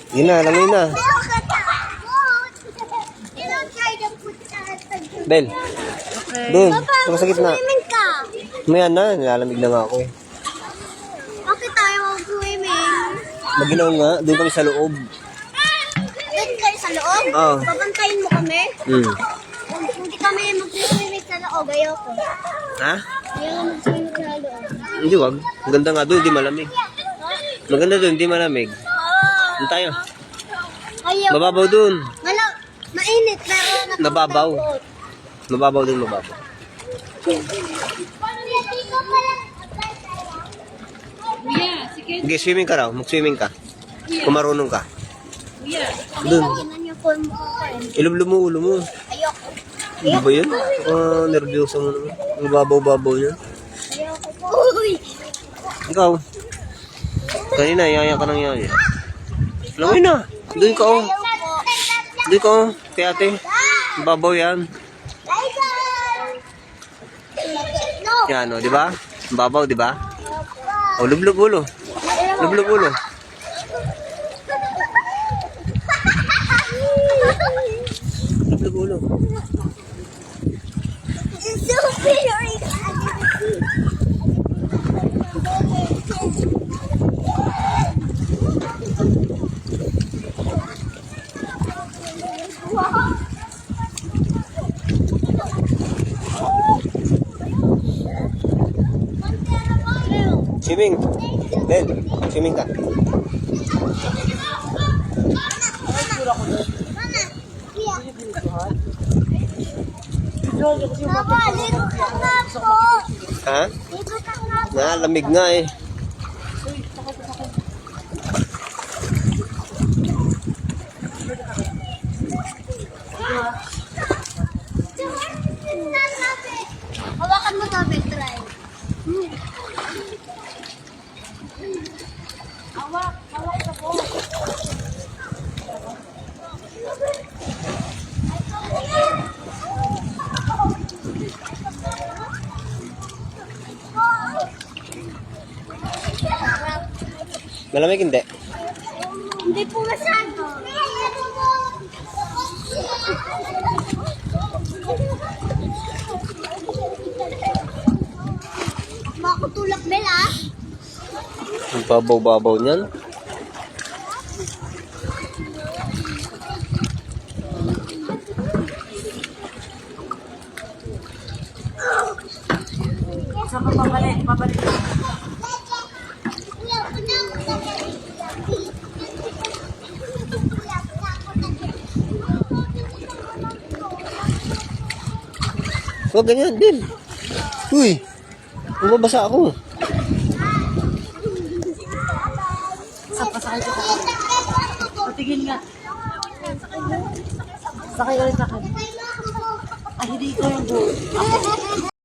Yun na, langoy na. Bel. Doon, sa gitna. Mayan na, nilalamig na nga ako eh. Bakit tayo mag-swimming? Maginaw nga, doon kami sa loob. Doon kayo sa loob? Oo. Babantayin mo kami? Hindi kami mag-swimming sa loob, ayoko. Ha? Ayoko mag-swimming sa loob. Hindi, wag. Maganda nga doon, hindi malamig. Maganda doon, hindi malamig. Doon tayo. Ayoko. Mababaw doon. Mainit, pero Mababaw. Mababaw doon, mababaw. Sige, swimming ka raw. Mag-swimming ka. Kung marunong ka. Doon. Ilublo mo, ulo mo. Ayoko. Ano ba yun? Nervyoso mo naman. Ang babaw-babaw niya. Ayoko po. Uy! Ikaw. Kanina, yaya ka ng yaya. Langoy na. Doon ka oh. Doon ka oh. Kaya ate. Ang babaw yan. Yan oh, di ba? Ang babaw, di ba? Oh, lublog ulo. Lublog ulo. Lublog ulo. It's so very Swimming. Ben, swimming ka. Papa, ligo ka nga po. Ha? Ligo ka nga po. Lamig nga eh. Hawakan mo sabi, try. Hawak ka po. Malamig hindi. Hindi po masyado. Makutulak bel ah. Ang babaw-babaw niyan. Saan ka babalik? Huwag ganyan din. Uy, mababasa ako. Pasakay ko sa akin. Patigil nga. Sakay ka rin sa akin. Ay, hindi ko yung buo.